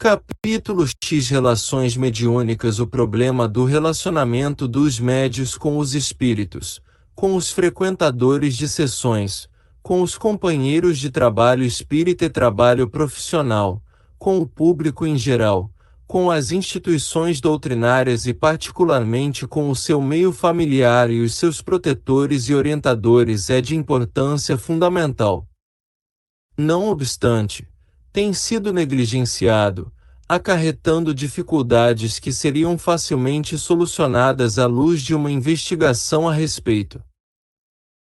Capítulo X Relações mediúnicas. O problema do relacionamento dos médios com os espíritos, com os frequentadores de sessões, com os companheiros de trabalho espírita e trabalho profissional, com o público em geral, com as instituições doutrinárias e particularmente com o seu meio familiar e os seus protetores e orientadores é de importância fundamental. Não obstante, tem sido negligenciado, acarretando dificuldades que seriam facilmente solucionadas à luz de uma investigação a respeito.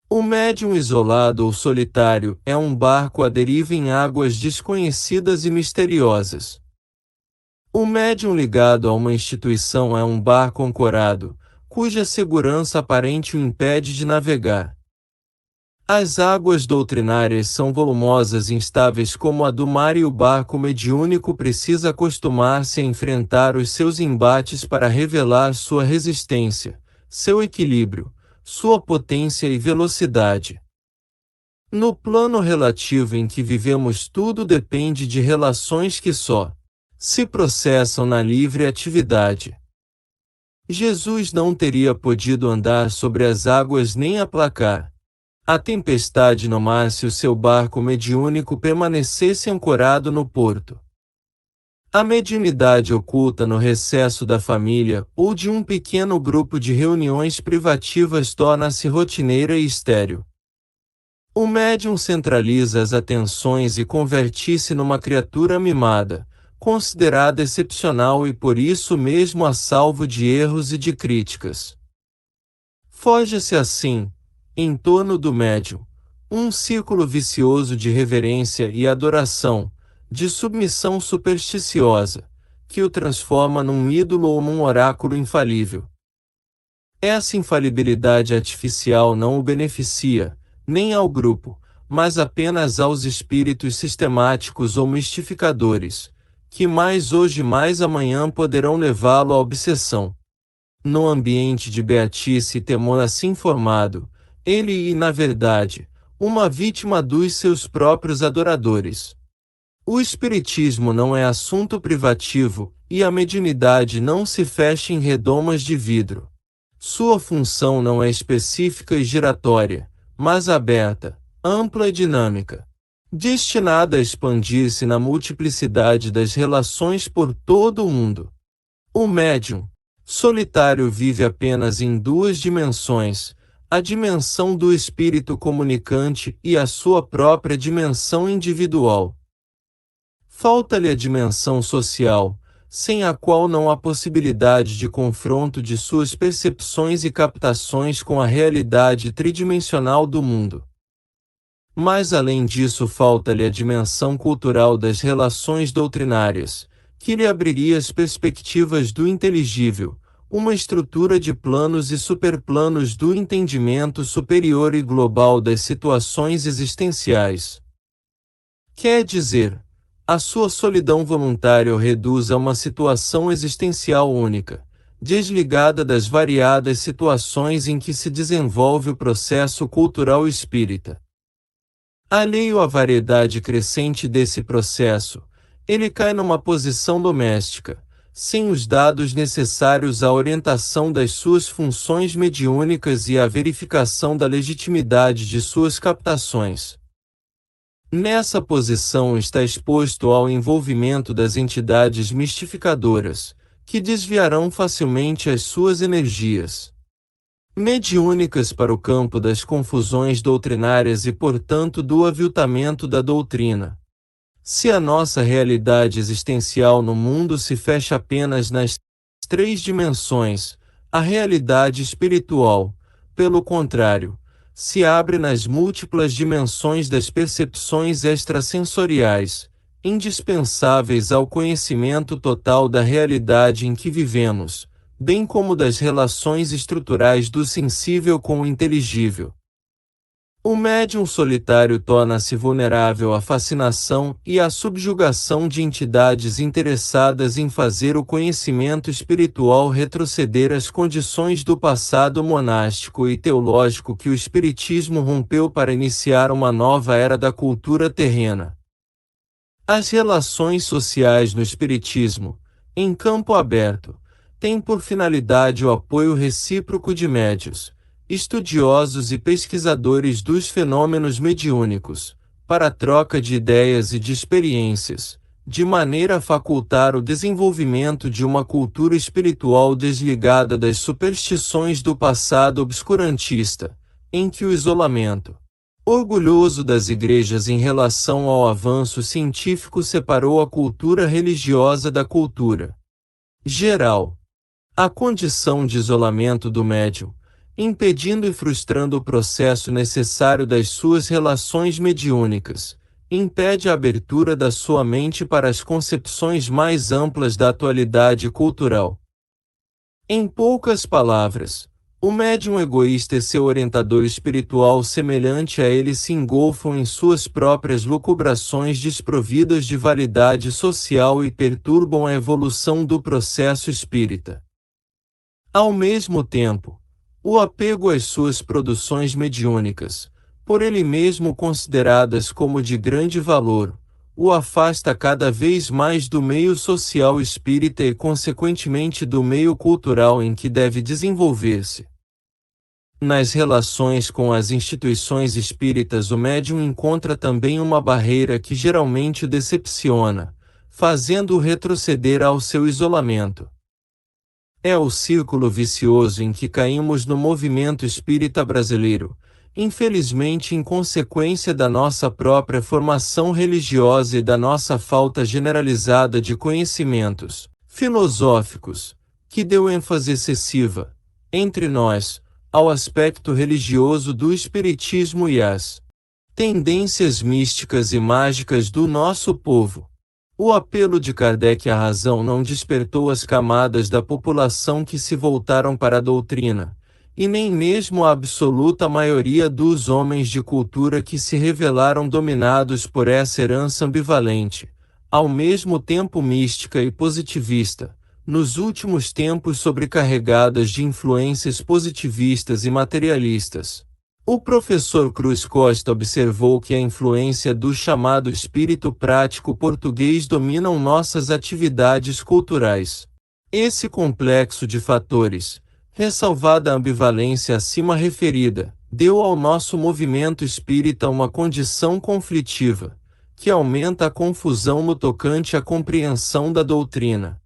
O médium isolado ou solitário é um barco à deriva em águas desconhecidas e misteriosas. O médium ligado a uma instituição é um barco ancorado, cuja segurança aparente o impede de navegar. As águas doutrinárias são volumosas e instáveis como a do mar, e o barco mediúnico precisa acostumar-se a enfrentar os seus embates para revelar sua resistência, seu equilíbrio, sua potência e velocidade. No plano relativo em que vivemos, tudo depende de relações que só se processam na livre atividade. Jesus não teria podido andar sobre as águas nem aplacar a tempestade no mar se o seu barco mediúnico permanecesse ancorado no porto. A mediunidade oculta no recesso da família ou de um pequeno grupo de reuniões privativas torna-se rotineira e estéril. O médium centraliza as atenções e converte-se numa criatura mimada, considerada excepcional e por isso mesmo a salvo de erros e de críticas. Forja-se assim, em torno do médium, um círculo vicioso de reverência e adoração, de submissão supersticiosa, que o transforma num ídolo ou num oráculo infalível. Essa infalibilidade artificial não o beneficia, nem ao grupo, mas apenas aos espíritos sistemáticos ou mistificadores, que mais hoje mais amanhã poderão levá-lo à obsessão. No ambiente de beatice e temor assim formado, ele é, na verdade, uma vítima dos seus próprios adoradores. O espiritismo não é assunto privativo, e a mediunidade não se fecha em redomas de vidro. Sua função não é específica e giratória, mas aberta, ampla e dinâmica, destinada a expandir-se na multiplicidade das relações por todo o mundo. O médium solitário vive apenas em duas dimensões, a dimensão do espírito comunicante e a sua própria dimensão individual. Falta-lhe a dimensão social, sem a qual não há possibilidade de confronto de suas percepções e captações com a realidade tridimensional do mundo. Mas além disso falta-lhe a dimensão cultural das relações doutrinárias, que lhe abriria as perspectivas do inteligível, uma estrutura de planos e superplanos do entendimento superior e global das situações existenciais. Quer dizer, a sua solidão voluntária o reduz a uma situação existencial única, desligada das variadas situações em que se desenvolve o processo cultural espírita. Alheio à variedade crescente desse processo, ele cai numa posição doméstica, sem os dados necessários à orientação das suas funções mediúnicas e à verificação da legitimidade de suas captações. Nessa posição está exposto ao envolvimento das entidades mistificadoras, que desviarão facilmente as suas energias mediúnicas para o campo das confusões doutrinárias e, portanto, do aviltamento da doutrina. Se a nossa realidade existencial no mundo se fecha apenas nas três dimensões, a realidade espiritual, pelo contrário, se abre nas múltiplas dimensões das percepções extrasensoriais, indispensáveis ao conhecimento total da realidade em que vivemos, bem como das relações estruturais do sensível com o inteligível. O médium solitário torna-se vulnerável à fascinação e à subjugação de entidades interessadas em fazer o conhecimento espiritual retroceder às condições do passado monástico e teológico que o espiritismo rompeu para iniciar uma nova era da cultura terrena. As relações sociais no espiritismo, em campo aberto, têm por finalidade o apoio recíproco de médios, estudiosos e pesquisadores dos fenômenos mediúnicos, para a troca de ideias e de experiências, de maneira a facultar o desenvolvimento de uma cultura espiritual desligada das superstições do passado obscurantista, em que o isolamento, orgulhoso das igrejas em relação ao avanço científico, separou a cultura religiosa da cultura geral. A condição de isolamento do médium, impedindo e frustrando o processo necessário das suas relações mediúnicas, impede a abertura da sua mente para as concepções mais amplas da atualidade cultural. Em poucas palavras, o médium egoísta e seu orientador espiritual semelhante a ele se engolfam em suas próprias lucubrações desprovidas de validade social e perturbam a evolução do processo espírita. Ao mesmo tempo, o apego às suas produções mediúnicas, por ele mesmo consideradas como de grande valor, o afasta cada vez mais do meio social espírita e consequentemente do meio cultural em que deve desenvolver-se. Nas relações com as instituições espíritas, o médium encontra também uma barreira que geralmente o decepciona, fazendo-o retroceder ao seu isolamento. É o círculo vicioso em que caímos no movimento espírita brasileiro, infelizmente em consequência da nossa própria formação religiosa e da nossa falta generalizada de conhecimentos filosóficos, que deu ênfase excessiva, entre nós, ao aspecto religioso do espiritismo e às tendências místicas e mágicas do nosso povo. O apelo de Kardec à razão não despertou as camadas da população que se voltaram para a doutrina, e nem mesmo a absoluta maioria dos homens de cultura que se revelaram dominados por essa herança ambivalente, ao mesmo tempo mística e positivista, nos últimos tempos sobrecarregadas de influências positivistas e materialistas. O professor Cruz Costa observou que a influência do chamado espírito prático português dominam nossas atividades culturais. Esse complexo de fatores, ressalvada a ambivalência acima referida, deu ao nosso movimento espírita uma condição conflitiva, que aumenta a confusão no tocante à compreensão da doutrina.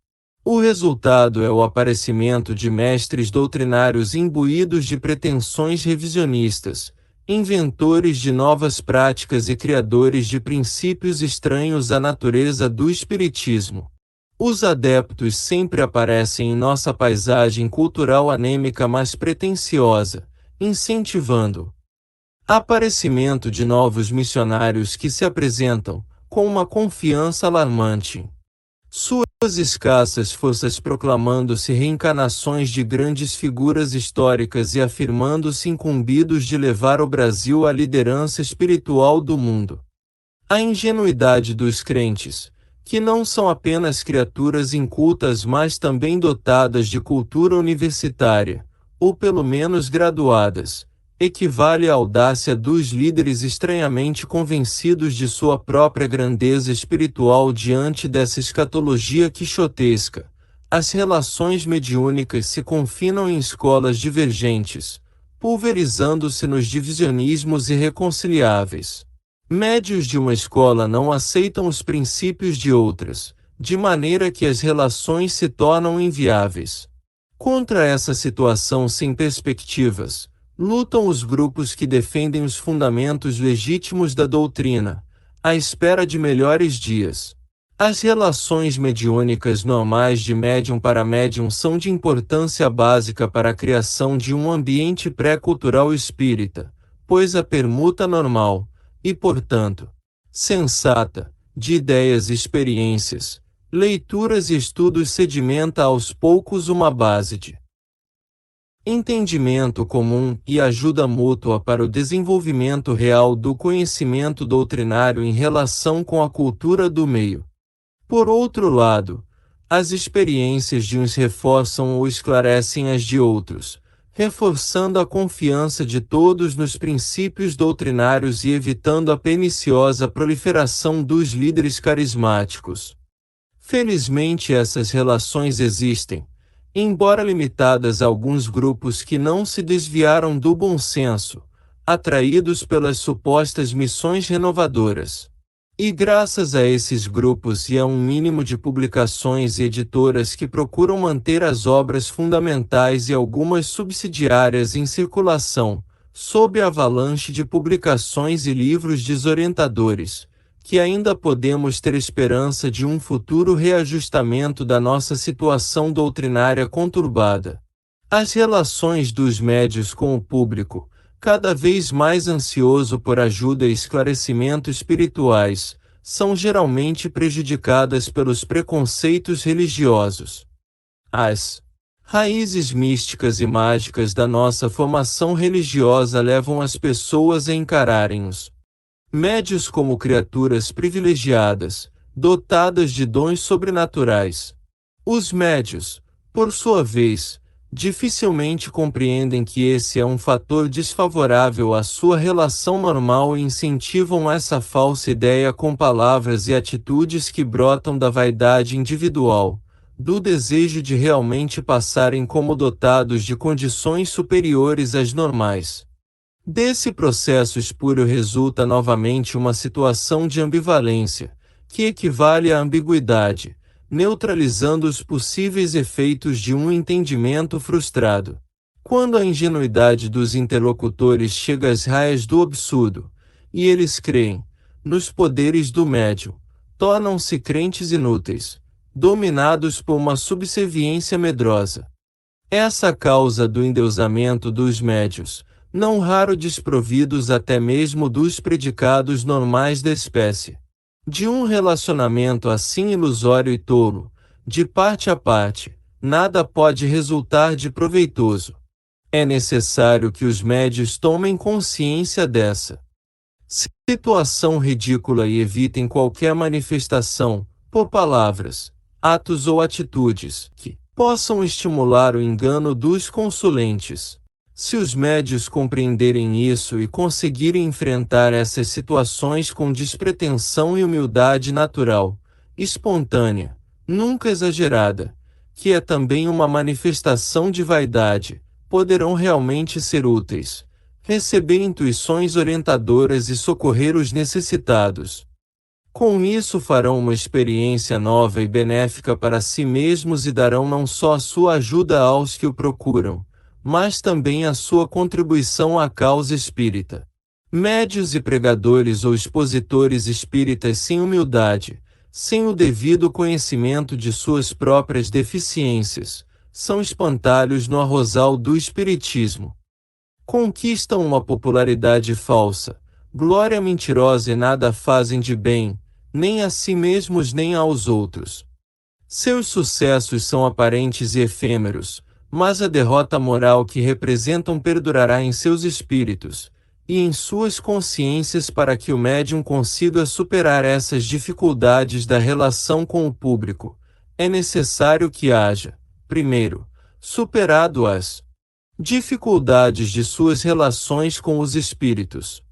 O resultado é o aparecimento de mestres doutrinários imbuídos de pretensões revisionistas, inventores de novas práticas e criadores de princípios estranhos à natureza do espiritismo. Os adeptos sempre aparecem em nossa paisagem cultural anêmica mas pretensiosa, incentivando o aparecimento de novos missionários que se apresentam, com uma confiança alarmante, suas escassas forças proclamando-se reencarnações de grandes figuras históricas e afirmando-se incumbidos de levar o Brasil à liderança espiritual do mundo. A ingenuidade dos crentes, que não são apenas criaturas incultas mas também dotadas de cultura universitária, ou pelo menos graduadas, equivale à audácia dos líderes estranhamente convencidos de sua própria grandeza espiritual diante dessa escatologia quixotesca. As relações mediúnicas se confinam em escolas divergentes, pulverizando-se nos divisionismos irreconciliáveis. Médios de uma escola não aceitam os princípios de outras, de maneira que as relações se tornam inviáveis. Contra essa situação sem perspectivas, lutam os grupos que defendem os fundamentos legítimos da doutrina, à espera de melhores dias. As relações mediúnicas normais de médium para médium são de importância básica para a criação de um ambiente pré-cultural espírita, pois a permuta normal, e portanto, sensata, de ideias e experiências, leituras e estudos sedimenta aos poucos uma base de entendimento comum e ajuda mútua para o desenvolvimento real do conhecimento doutrinário em relação com a cultura do meio. Por outro lado, as experiências de uns reforçam ou esclarecem as de outros, reforçando a confiança de todos nos princípios doutrinários e evitando a perniciosa proliferação dos líderes carismáticos. Felizmente essas relações existem, embora limitadas a alguns grupos que não se desviaram do bom senso, atraídos pelas supostas missões renovadoras. E graças a esses grupos e a um mínimo de publicações e editoras que procuram manter as obras fundamentais e algumas subsidiárias em circulação, sob a avalanche de publicações e livros desorientadores, que ainda podemos ter esperança de um futuro reajustamento da nossa situação doutrinária conturbada. As relações dos médios com o público, cada vez mais ansioso por ajuda e esclarecimento espirituais, são geralmente prejudicadas pelos preconceitos religiosos. As raízes místicas e mágicas da nossa formação religiosa levam as pessoas a encararem os médios como criaturas privilegiadas, dotadas de dons sobrenaturais. Os médios, por sua vez, dificilmente compreendem que esse é um fator desfavorável à sua relação normal e incentivam essa falsa ideia com palavras e atitudes que brotam da vaidade individual, do desejo de realmente passarem como dotados de condições superiores às normais. Desse processo espúrio resulta novamente uma situação de ambivalência, que equivale à ambiguidade, neutralizando os possíveis efeitos de um entendimento frustrado. Quando a ingenuidade dos interlocutores chega às raias do absurdo, e eles creem nos poderes do médium, tornam-se crentes inúteis, dominados por uma subserviência medrosa. Essa causa do endeusamento dos médios, não raro desprovidos até mesmo dos predicados normais da espécie. De um relacionamento assim ilusório e tolo, de parte a parte, nada pode resultar de proveitoso. É necessário que os médios tomem consciência dessa situação ridícula e evitem qualquer manifestação, por palavras, atos ou atitudes, que possam estimular o engano dos consulentes. Se os médios compreenderem isso e conseguirem enfrentar essas situações com despretensão e humildade natural, espontânea, nunca exagerada, que é também uma manifestação de vaidade, poderão realmente ser úteis, receber intuições orientadoras e socorrer os necessitados. Com isso farão uma experiência nova e benéfica para si mesmos e darão não só a sua ajuda aos que o procuram, mas também a sua contribuição à causa espírita. Médios e pregadores ou expositores espíritas sem humildade, sem o devido conhecimento de suas próprias deficiências, são espantalhos no arrozal do espiritismo. Conquistam uma popularidade falsa, glória mentirosa e nada fazem de bem, nem a si mesmos nem aos outros. Seus sucessos são aparentes e efêmeros, mas a derrota moral que representam perdurará em seus espíritos, e em suas consciências para que o médium consiga superar essas dificuldades da relação com o público. É necessário que haja, primeiro, superado as dificuldades de suas relações com os espíritos.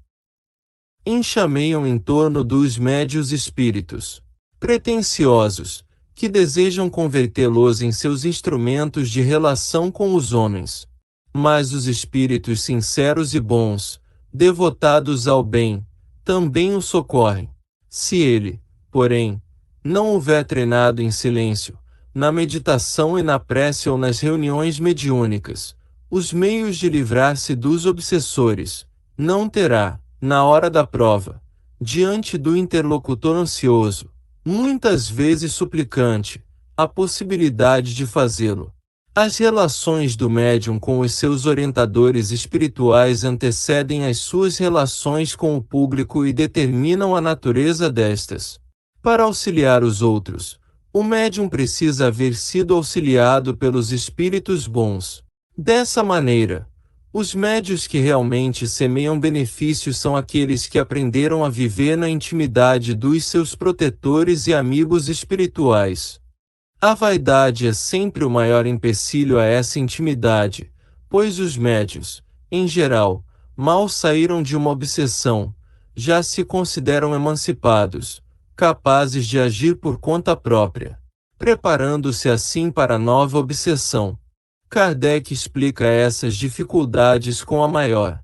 Enxameiam em torno dos médios espíritos pretensiosos, que desejam convertê-los em seus instrumentos de relação com os homens. Mas os espíritos sinceros e bons, devotados ao bem, também o socorrem. Se ele, porém, não houver treinado em silêncio, na meditação e na prece ou nas reuniões mediúnicas, os meios de livrar-se dos obsessores, não terá, na hora da prova, diante do interlocutor ansioso, muitas vezes suplicante, a possibilidade de fazê-lo. As relações do médium com os seus orientadores espirituais antecedem as suas relações com o público e determinam a natureza destas. Para auxiliar os outros, o médium precisa haver sido auxiliado pelos espíritos bons. Dessa maneira, os médios que realmente semeiam benefícios são aqueles que aprenderam a viver na intimidade dos seus protetores e amigos espirituais. A vaidade é sempre o maior empecilho a essa intimidade, pois os médios, em geral, mal saíram de uma obsessão, já se consideram emancipados, capazes de agir por conta própria, preparando-se assim para a nova obsessão. Kardec explica essas dificuldades com a maior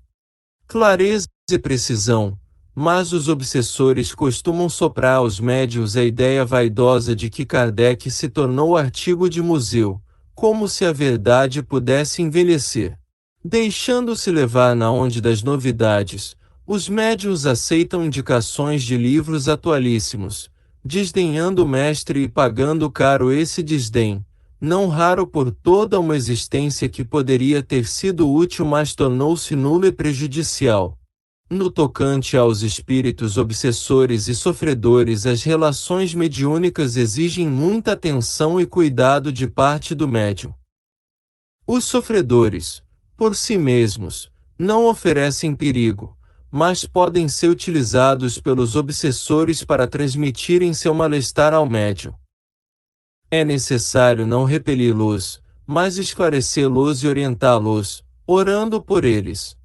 clareza e precisão, mas os obsessores costumam soprar aos médios a ideia vaidosa de que Kardec se tornou artigo de museu, como se a verdade pudesse envelhecer. Deixando-se levar na onda das novidades, os médiuns aceitam indicações de livros atualíssimos, desdenhando o mestre e pagando caro esse desdém, não raro por toda uma existência que poderia ter sido útil mas tornou-se nula e prejudicial. No tocante aos espíritos obsessores e sofredores, as relações mediúnicas exigem muita atenção e cuidado de parte do médium. Os sofredores, por si mesmos, não oferecem perigo, mas podem ser utilizados pelos obsessores para transmitirem seu malestar ao médium. É necessário não repeli-los, mas esclarecê-los e orientá-los, orando por eles.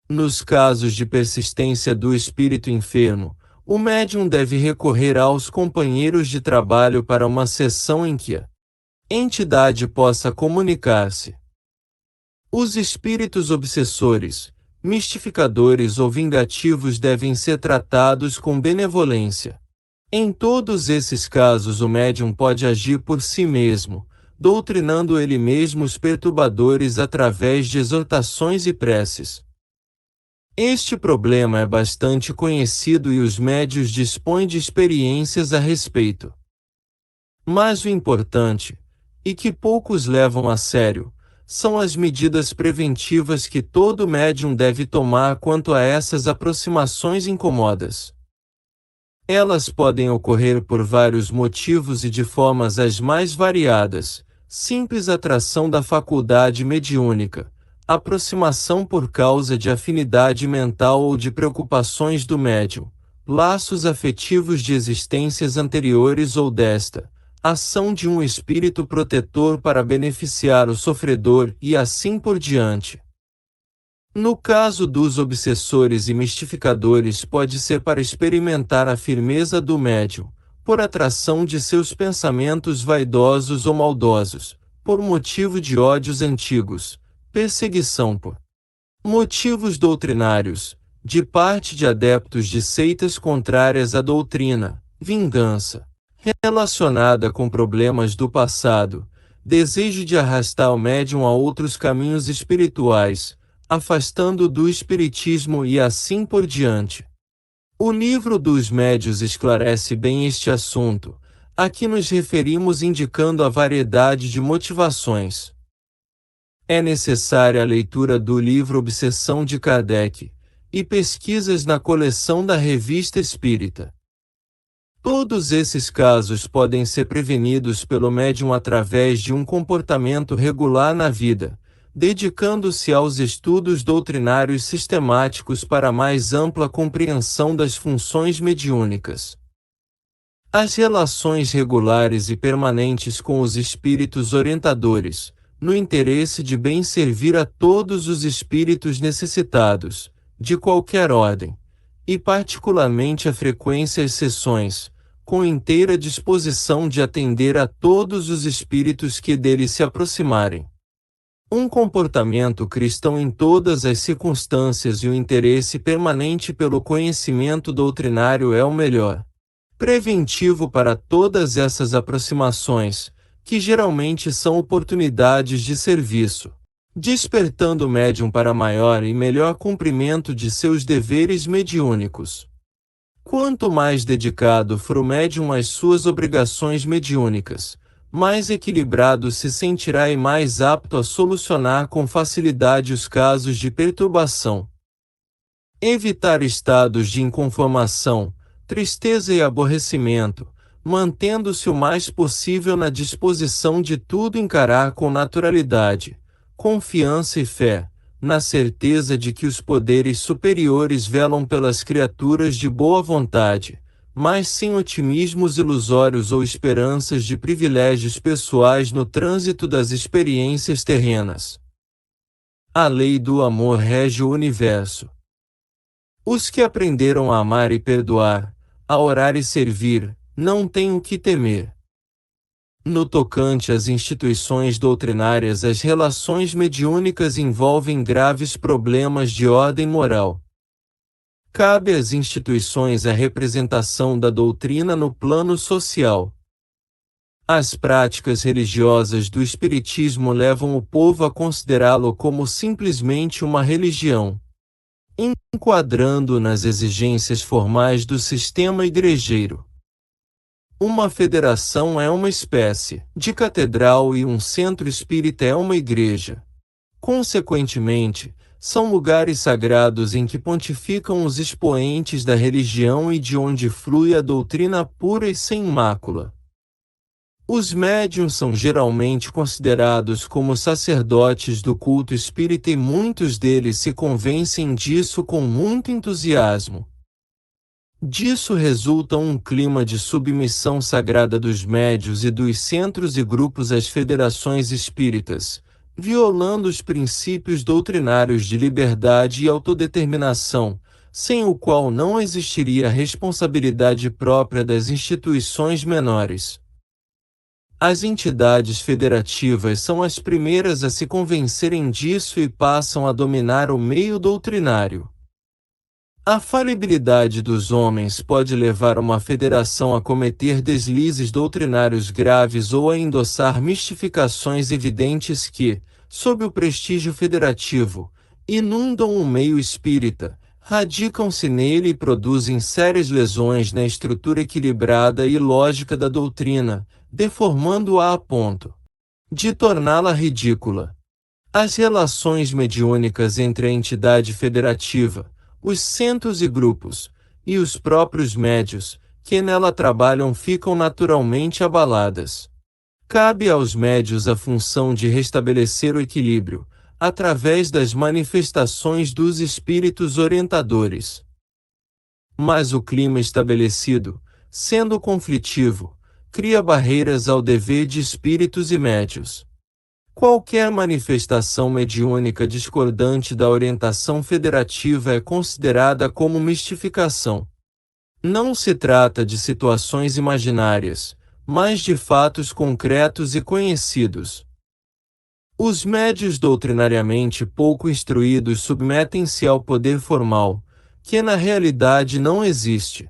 Nos casos de persistência do espírito enfermo, o médium deve recorrer aos companheiros de trabalho para uma sessão em que a entidade possa comunicar-se. Os espíritos obsessores, mistificadores ou vingativos devem ser tratados com benevolência. Em todos esses casos o médium pode agir por si mesmo, doutrinando ele mesmo os perturbadores através de exortações e preces. Este problema é bastante conhecido e os médiuns dispõem de experiências a respeito. Mas o importante, e que poucos levam a sério, são as medidas preventivas que todo médium deve tomar quanto a essas aproximações incômodas. Elas podem ocorrer por vários motivos e de formas as mais variadas: simples atração da faculdade mediúnica, aproximação por causa de afinidade mental ou de preocupações do médium, laços afetivos de existências anteriores ou desta, ação de um espírito protetor para beneficiar o sofredor e assim por diante. No caso dos obsessores e mistificadores, pode ser para experimentar a firmeza do médium, por atração de seus pensamentos vaidosos ou maldosos, por motivo de ódios antigos, perseguição por motivos doutrinários, de parte de adeptos de seitas contrárias à doutrina, vingança relacionada com problemas do passado, desejo de arrastar o médium a outros caminhos espirituais, afastando do espiritismo e assim por diante. O livro dos médiuns esclarece bem este assunto. Aqui nos referimos indicando a variedade de motivações. É necessária a leitura do livro Obsessão de Kardec e pesquisas na coleção da Revista Espírita. Todos esses casos podem ser prevenidos pelo médium através de um comportamento regular na vida, dedicando-se aos estudos doutrinários sistemáticos para mais ampla compreensão das funções mediúnicas. As relações regulares e permanentes com os espíritos orientadores, no interesse de bem servir a todos os espíritos necessitados, de qualquer ordem, e particularmente a frequência às sessões, com inteira disposição de atender a todos os espíritos que dele se aproximarem. Um comportamento cristão em todas as circunstâncias e o interesse permanente pelo conhecimento doutrinário é o melhor preventivo para todas essas aproximações, que geralmente são oportunidades de serviço, despertando o médium para maior e melhor cumprimento de seus deveres mediúnicos. Quanto mais dedicado for o médium às suas obrigações mediúnicas, mais equilibrado se sentirá e mais apto a solucionar com facilidade os casos de perturbação. Evitar estados de inconformação, tristeza e aborrecimento, mantendo-se o mais possível na disposição de tudo encarar com naturalidade, confiança e fé, na certeza de que os poderes superiores velam pelas criaturas de boa vontade, mas sem otimismos ilusórios ou esperanças de privilégios pessoais no trânsito das experiências terrenas. A lei do amor rege o universo. Os que aprenderam a amar e perdoar, a orar e servir, não têm o que temer. No tocante às instituições doutrinárias, as relações mediúnicas envolvem graves problemas de ordem moral. Cabe às instituições a representação da doutrina no plano social. As práticas religiosas do Espiritismo levam o povo a considerá-lo como simplesmente uma religião, enquadrando nas exigências formais do sistema igrejeiro. Uma federação é uma espécie de catedral e um centro espírita é uma igreja. Consequentemente, são lugares sagrados em que pontificam os expoentes da religião e de onde flui a doutrina pura e sem mácula. Os médiuns são geralmente considerados como sacerdotes do culto espírita e muitos deles se convencem disso com muito entusiasmo. Disso resulta um clima de submissão sagrada dos médiuns e dos centros e grupos às federações espíritas, violando os princípios doutrinários de liberdade e autodeterminação, sem o qual não existiria responsabilidade própria das instituições menores. As entidades federativas são as primeiras a se convencerem disso e passam a dominar o meio doutrinário. A falibilidade dos homens pode levar uma federação a cometer deslizes doutrinários graves ou a endossar mistificações evidentes que, sob o prestígio federativo, inundam o meio espírita, radicam-se nele e produzem sérias lesões na estrutura equilibrada e lógica da doutrina, deformando-a a ponto de torná-la ridícula. As relações mediúnicas entre a entidade federativa, os centros e grupos, e os próprios médios, que nela trabalham ficam naturalmente abaladas. Cabe aos médios a função de restabelecer o equilíbrio, através das manifestações dos espíritos orientadores. Mas o clima estabelecido, sendo conflitivo, cria barreiras ao dever de espíritos e médios. Qualquer manifestação mediúnica discordante da orientação federativa é considerada como mistificação. Não se trata de situações imaginárias, mas de fatos concretos e conhecidos. Os médios doutrinariamente pouco instruídos submetem-se ao poder formal, que na realidade não existe.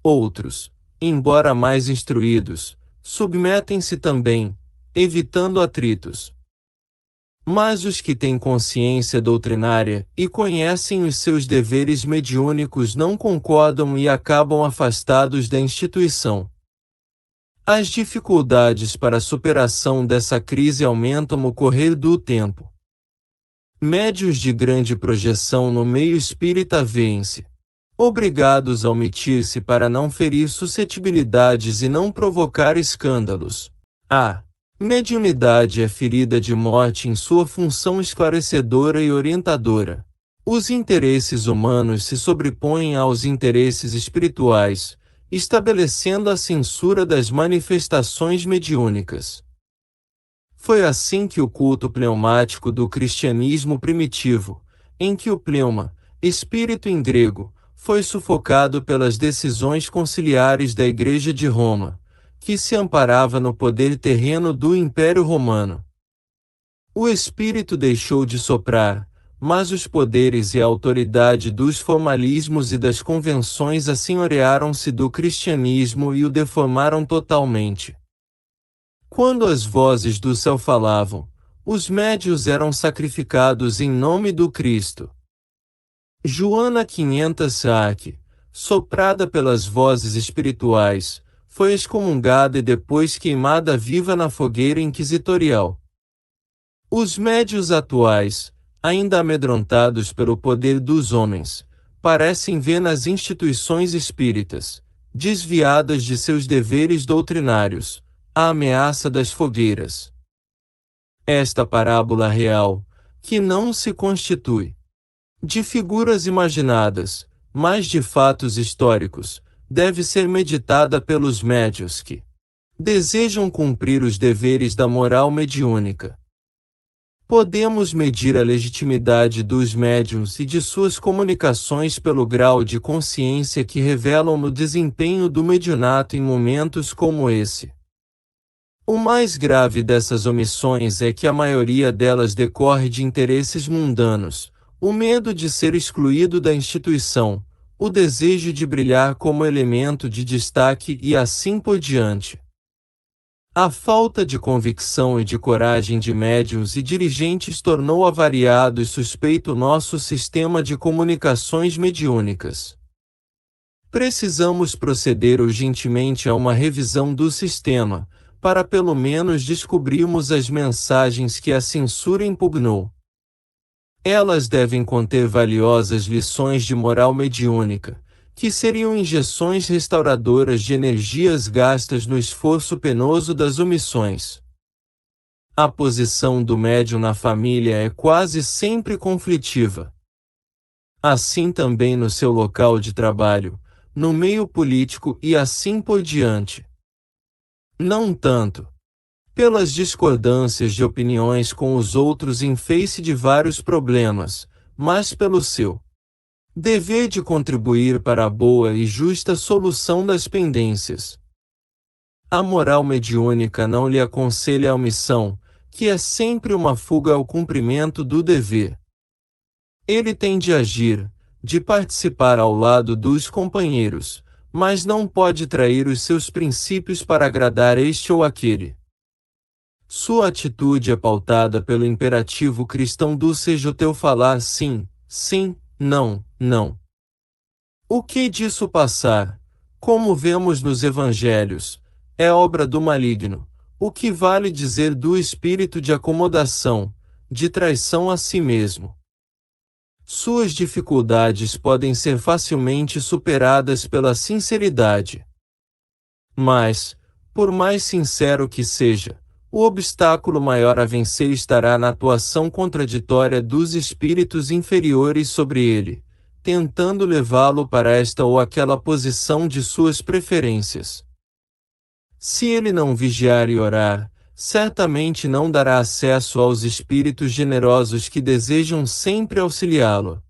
Outros, embora mais instruídos, submetem-se também, evitando atritos. Mas os que têm consciência doutrinária e conhecem os seus deveres mediúnicos não concordam e acabam afastados da instituição. As dificuldades para a superação dessa crise aumentam no correr do tempo. Médios de grande projeção no meio espírita vêem-se obrigados a omitir-se para não ferir suscetibilidades e não provocar escândalos. A mediunidade é ferida de morte em sua função esclarecedora e orientadora. Os interesses humanos se sobrepõem aos interesses espirituais, estabelecendo a censura das manifestações mediúnicas. Foi assim que o culto pneumático do cristianismo primitivo, em que o pneuma, espírito em grego, foi sufocado pelas decisões conciliares da Igreja de Roma, que se amparava no poder terreno do Império Romano. O espírito deixou de soprar, mas os poderes e a autoridade dos formalismos e das convenções assenhorearam-se do cristianismo e o deformaram totalmente. Quando as vozes do céu falavam, os médios eram sacrificados em nome do Cristo. Joana 500 Sac, soprada pelas vozes espirituais, foi excomungada e depois queimada viva na fogueira inquisitorial. Os médios atuais, ainda amedrontados pelo poder dos homens, parecem ver nas instituições espíritas, desviadas de seus deveres doutrinários, a ameaça das fogueiras. Esta parábola real, que não se constitui de figuras imaginadas, mas de fatos históricos, deve ser meditada pelos médios que desejam cumprir os deveres da moral mediúnica. Podemos medir a legitimidade dos médiuns e de suas comunicações pelo grau de consciência que revelam no desempenho do mediunato em momentos como esse. O mais grave dessas omissões é que a maioria delas decorre de interesses mundanos, o medo de ser excluído da instituição, o desejo de brilhar como elemento de destaque e assim por diante. A falta de convicção e de coragem de médiuns e dirigentes tornou avariado e suspeito nosso sistema de comunicações mediúnicas. Precisamos proceder urgentemente a uma revisão do sistema, para pelo menos descobrirmos as mensagens que a censura impugnou. Elas devem conter valiosas lições de moral mediúnica, que seriam injeções restauradoras de energias gastas no esforço penoso das omissões. A posição do médium na família é quase sempre conflitiva. Assim também no seu local de trabalho, no meio político e assim por diante. Não tanto pelas discordâncias de opiniões com os outros em face de vários problemas, mas pelo seu dever de contribuir para a boa e justa solução das pendências. A moral mediúnica não lhe aconselha a omissão, que é sempre uma fuga ao cumprimento do dever. Ele tem de agir, de participar ao lado dos companheiros, mas não pode trair os seus princípios para agradar este ou aquele. Sua atitude é pautada pelo imperativo cristão do seja o teu falar sim, sim, não, não. O que disso passar, como vemos nos evangelhos, é obra do maligno, o que vale dizer do espírito de acomodação, de traição a si mesmo. Suas dificuldades podem ser facilmente superadas pela sinceridade. Mas, por mais sincero que seja, o obstáculo maior a vencer estará na atuação contraditória dos espíritos inferiores sobre ele, tentando levá-lo para esta ou aquela posição de suas preferências. Se ele não vigiar e orar, certamente não dará acesso aos espíritos generosos que desejam sempre auxiliá-lo.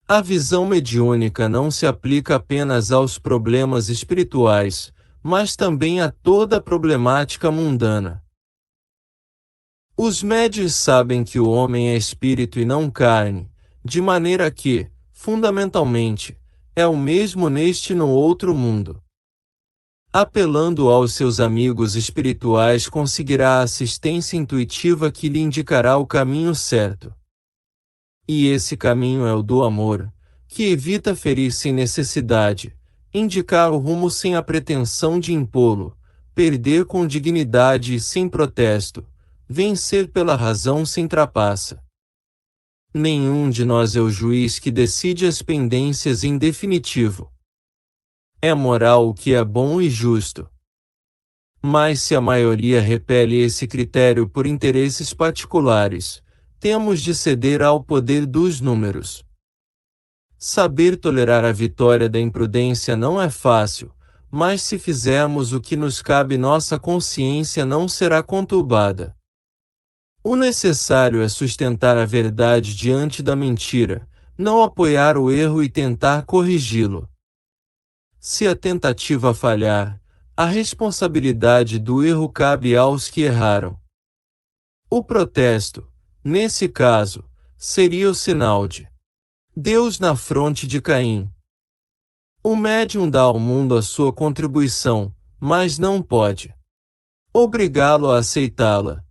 A visão mediúnica não se aplica apenas aos problemas espirituais, mas também a toda a problemática mundana. Os médiuns sabem que o homem é espírito e não carne, de maneira que, fundamentalmente, é o mesmo neste e no outro mundo. Apelando aos seus amigos espirituais conseguirá a assistência intuitiva que lhe indicará o caminho certo. E esse caminho é o do amor, que evita ferir sem necessidade, indicar o rumo sem a pretensão de impô-lo, perder com dignidade e sem protesto, vencer pela razão sem trapaça. Nenhum de nós é o juiz que decide as pendências em definitivo. É moral o que é bom e justo. Mas se a maioria repele esse critério por interesses particulares, temos de ceder ao poder dos números. Saber tolerar a vitória da imprudência não é fácil, mas se fizermos o que nos cabe, nossa consciência não será conturbada. O necessário é sustentar a verdade diante da mentira, não apoiar o erro e tentar corrigi-lo. Se a tentativa falhar, a responsabilidade do erro cabe aos que erraram. O protesto, nesse caso, seria o sinal de Deus na fronte de Caim. O médium dá ao mundo a sua contribuição, mas não pode obrigá-lo a aceitá-la.